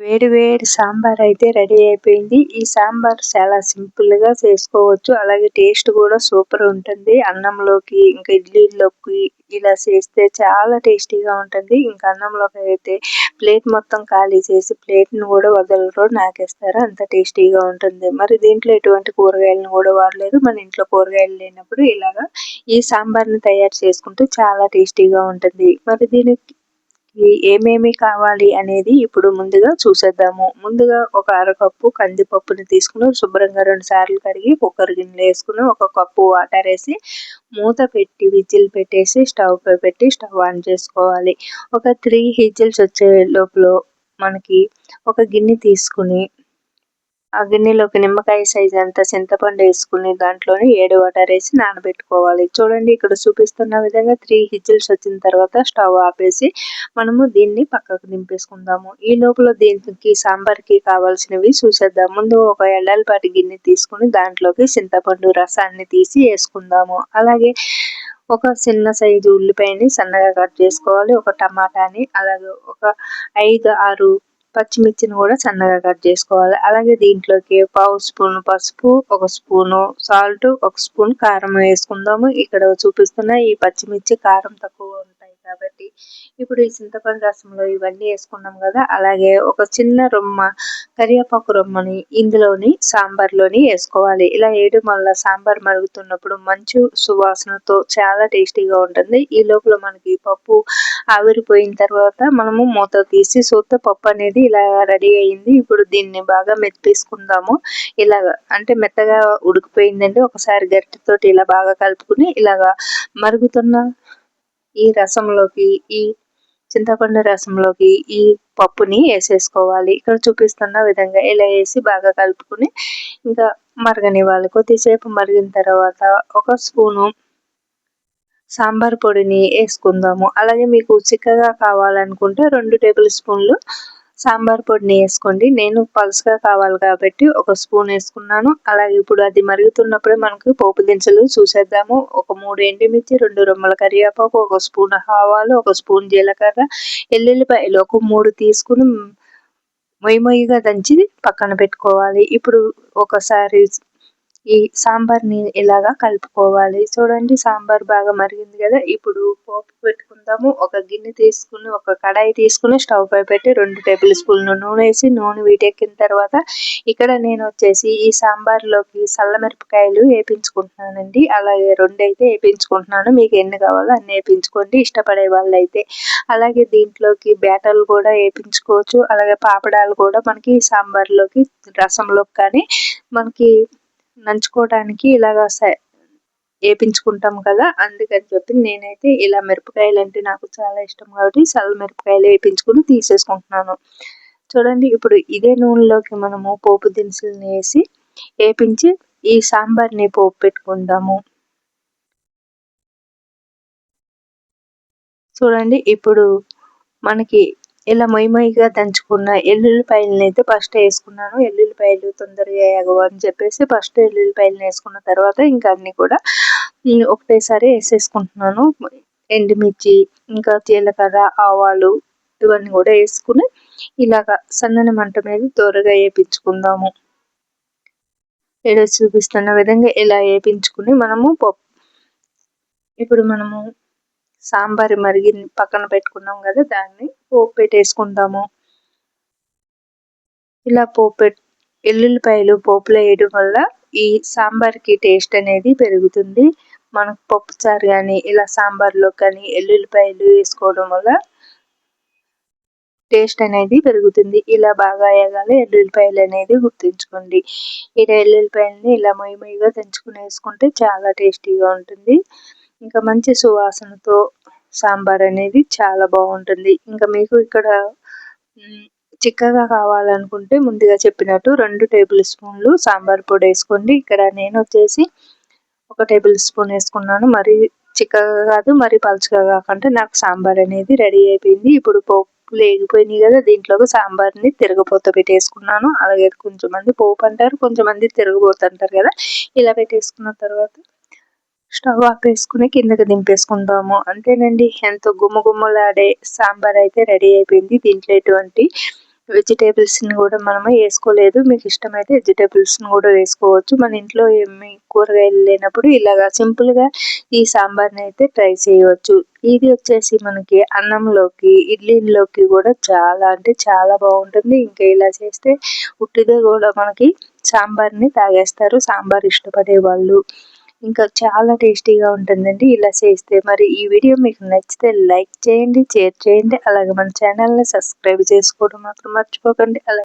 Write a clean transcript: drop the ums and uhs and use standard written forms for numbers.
వేడి వేడి సాంబార్ అయితే రెడీ అయిపోయింది. ఈ సాంబార్ చాలా సింపుల్‌గా చేసుకోవచ్చు. అలాగే టేస్ట్ కూడా సూపర్ ఉంటుంది. అన్నంలోకి, ఇంకా ఇడ్లీల్లోకి ఇలా చేస్తే చాలా టేస్టీగా ఉంటుంది. ఇంకా అన్నంలోకి అయితే ప్లేట్ మొత్తం ఖాళీ చేసి ప్లేట్‌ని కూడా వదలరు, నాకేస్తారు. అంత టేస్టీగా ఉంటుంది. మరి దీంట్లో ఎటువంటి కూరగాయలను కూడా వాడలేదు. మన ఇంట్లో కూరగాయలు లేనప్పుడు ఇలాగా ఈ సాంబార్‌ని తయారు చేసుకుంటే చాలా టేస్టీగా ఉంటుంది. మరి దీనికి ఏమేమి కావాలి అనేది ఇప్పుడు ముందుగా చూసేద్దాము. ముందుగా ఒక అరకప్పు కందిపప్పుని తీసుకుని శుభ్రంగా 2 సార్లు కడిగి కుక్కర్ గిన్నెలో వేసుకుని, ఒక కప్పు వాటర్ వేసి మూత పెట్టి విజిల్ పెట్టేసి స్టవ్ పై పెట్టి స్టవ్ ఆన్ చేసుకోవాలి. ఒక 3 విజిల్స్ వచ్చే లోపల మనకి ఒక గిన్నె తీసుకుని ఆ గిన్నెలోకి నిమ్మకాయ సైజ్ అంత చింతపండు వేసుకుని దాంట్లోని 7 వాటర్ వేసి నానబెట్టుకోవాలి. చూడండి, ఇక్కడ చూపిస్తున్న విధంగా 3 విజిల్స్ వచ్చిన తర్వాత స్టవ్ ఆపేసి మనము దీన్ని పక్కకు దింపేసుకుందాము. ఈ లోపల దీనికి సాంబార్కి కావాల్సినవి చూసేద్దాం. ముందు ఒక ఎల్లాలిపాటి గిన్నె తీసుకుని దాంట్లోకి చింతపండు రసాన్ని తీసి వేసుకుందాము. అలాగే ఒక చిన్న సైజు ఉల్లిపాయని సన్నగా కట్ చేసుకోవాలి. ఒక టమాటాని, అలాగే ఒక 5, 6 పచ్చిమిర్చిని కూడా సన్నగా కట్ చేసుకోవాలి. అలాగే దీంట్లోకి పావు స్పూన్ పసుపు, ఒక స్పూను సాల్ట్, ఒక స్పూన్ కారం వేసుకుందాము. ఇక్కడ చూపిస్తున్న ఈ పచ్చిమిర్చి కారం తక్కువ ఉంటాయి కాబట్టి ఇప్పుడు ఈ చింతపండు రసంలో ఇవన్నీ వేసుకున్నాం కదా. అలాగే ఒక చిన్న రొమ్మ కరివేపాకు రొమ్మని ఇందులోని సాంబార్లోని వేసుకోవాలి. ఇలా వేయడం వల్ల సాంబార్ మరుగుతున్నప్పుడు మంచి సువాసనతో చాలా టేస్టీగా ఉంటుంది. ఈ లోపల మనకి పప్పు ఆవిరిపోయిన తర్వాత మనము మూత తీసి చూస్తే పప్పు అనేది ఇలా రెడీ అయింది. ఇప్పుడు దీన్ని బాగా మెత్తేసుకుందాము. ఇలాగ అంటే మెత్తగా ఉడికిపోయిందండి. ఒకసారి గరిటెతోటి ఇలా బాగా కలుపుకుని ఇలాగా మరుగుతున్న ఈ రసంలోకి, ఈ చింతపండు రసంలోకి ఈ పప్పుని వేసేసుకోవాలి. ఇక్కడ చూపిస్తున్న విధంగా ఇలా వేసి బాగా కలుపుకుని ఇంకా మరగనివ్వాలి. కొద్దిసేపు మరిగిన తర్వాత ఒక స్పూను సాంబార్ పొడిని వేసుకుందాము. అలాగే మీకు చిక్కగా కావాలనుకుంటే 2 టేబుల్ స్పూన్లు సాంబార్ పొడిని వేసుకోండి. నేను పలుచగా కావాలి కాబట్టి ఒక స్పూన్ వేసుకున్నాను. అలాగే ఇప్పుడు అది మరుగుతున్నప్పుడే మనకు పోపు దినుసులు చూసేద్దాము. ఒక 3 ఎండుమిర్చి, 2 రెమ్మల కరివేపాకు, ఒక స్పూన్ ఆవాలు, ఒక స్పూన్ జీలకర్ర, ఎల్లుల్లిపాయలు ఒక 3 తీసుకుని మొయ్యిగా దంచి పక్కన పెట్టుకోవాలి. ఇప్పుడు ఒకసారి ఈ సాంబార్ని ఇలాగా కలుపుకోవాలి. చూడండి, సాంబార్ బాగా మరిగింది కదా. ఇప్పుడు పోపు పెట్టుకుందాము. ఒక గిన్నె తీసుకుని, ఒక కడాయి తీసుకుని స్టవ్ పై పెట్టి 2 టేబుల్ స్పూన్లు నూనె వేసి నూనె వీటెక్కిన తర్వాత ఇక్కడ నేను వచ్చేసి ఈ సాంబార్లోకి చల్లమిరపకాయలు వేపించుకుంటున్నానండి. అలాగే 2 అయితే వేపించుకుంటున్నాను. మీకు ఎన్ని కావాలో అన్ని వేపించుకోండి ఇష్టపడే వాళ్ళైతే. అలాగే దీంట్లోకి బ్యాటర్లు కూడా వేపించుకోవచ్చు. అలాగే పాపడాలు కూడా మనకి సాంబార్లోకి, రసంలోకి కానీ మనకి నంచుకోవడానికి ఇలాగా వేపించుకుంటాం కదా. అందుకని చెప్పి నేనైతే ఇలా మిరపకాయలు అంటే నాకు చాలా ఇష్టం కాబట్టి చల్ల మిరపకాయలు వేపించుకుని తీసేసుకుంటున్నాను. చూడండి, ఇప్పుడు ఇదే నూనెలోకి మనము పోపు దినుసులను వేసి వేపించి ఈ సాంబార్ని పోపు పెట్టుకుందాము. చూడండి, ఇప్పుడు మనకి ఇలా మొయ్యిగా దంచుకున్న ఎల్లుల్లిపాయలను అయితే ఫస్ట్ వేసుకున్నాను. ఎల్లుల్లిపాయలు తొందరగా ఎగవు అని చెప్పేసి ఫస్ట్ ఎల్లుల్లిపాయలను వేసుకున్న తర్వాత ఇంకా అన్ని కూడా ఒకటేసారి వేసేసుకుంటున్నాను. ఎండుమిర్చి, ఇంకా జీలకర్ర, ఆవాలు ఇవన్నీ కూడా వేసుకుని ఇలాగ సన్నని మంట మీద త్వరగా వేపించుకుందాము. ఇలా చూపిస్తున్న విధంగా ఇలా వేపించుకుని మనము ఇప్పుడు మనము సాంబార్ మరిగి పక్కన పెట్టుకున్నాం కదా, దాన్ని పోపు పెట్టేసుకుందాము. ఇలా ఎల్లుల్లిపాయలు పోపులో వేయడం వల్ల ఈ సాంబార్కి టేస్ట్ అనేది పెరుగుతుంది. మనకు పప్పుచారు కానీ ఇలా సాంబార్లో కానీ ఎల్లుల్లిపాయలు వేసుకోవడం వల్ల టేస్ట్ అనేది పెరుగుతుంది. ఇలా బాగా వేగాలి ఎల్లుల్లిపాయలు అనేది గుర్తుంచుకోండి. ఇలా ఎల్లుల్లిపాయలని ఇలా మొయ్యిగా దంచుకుని వేసుకుంటే చాలా టేస్టీగా ఉంటుంది. ఇంకా మంచి సువాసనతో సాంబార్ అనేది చాలా బాగుంటుంది. ఇంకా మీకు ఇక్కడ చిక్కగా కావాలనుకుంటే ముందుగా చెప్పినట్టు 2 టేబుల్ స్పూన్లు సాంబార్ పొడి వేసుకోండి. ఇక్కడ నేను వచ్చేసి 1 టేబుల్ స్పూన్ వేసుకున్నాను. మరి చిక్కగా కాదు, మరి పలుచగా కాకుండా నాకు సాంబార్ అనేది రెడీ అయిపోయింది. ఇప్పుడు పోపులు వేగిపోయినాయి కదా, దీంట్లోకి సాంబార్ని తిరగపోత పెట్టేసుకున్నాను. అలాగే కొంచెమంది పోపు అంటారు, కొంచెమంది తిరగబోతు అంటారు కదా. ఇలా పెట్టేసుకున్న తర్వాత స్టవ్ ఆపేసుకుని కిందకి దింపేసుకుందాము. అంతేనండి, ఎంతో గుమ్మలాడే సాంబార్ అయితే రెడీ అయిపోయింది. దీంట్లో ఎటువంటి వెజిటేబుల్స్ని కూడా మనము వేసుకోలేదు. మీకు ఇష్టమైతే వెజిటేబుల్స్ని కూడా వేసుకోవచ్చు. మన ఇంట్లో ఏమి కూరగాయలు లేనప్పుడు ఇలాగా సింపుల్గా ఈ సాంబార్ని అయితే ట్రై చేయవచ్చు. ఇది వచ్చేసి మనకి అన్నంలోకి, ఇడ్లీలోకి కూడా చాలా అంటే చాలా బాగుంటుంది. ఇంకా ఇలా చేస్తే ఉట్టిగా కూడా మనకి సాంబార్ని తాగేస్తారు సాంబార్ ఇష్టపడే వాళ్ళు. ఇంకా చాలా టేస్టీగా ఉంటుందండి ఇలా చేస్తే. మరి ఈ వీడియో మీకు నచ్చితే లైక్ చేయండి, షేర్ చేయండి, అలాగే మన ఛానల్ని సబ్స్క్రైబ్ చేసుకోవడం మాత్రం మర్చిపోకండి. అలాగే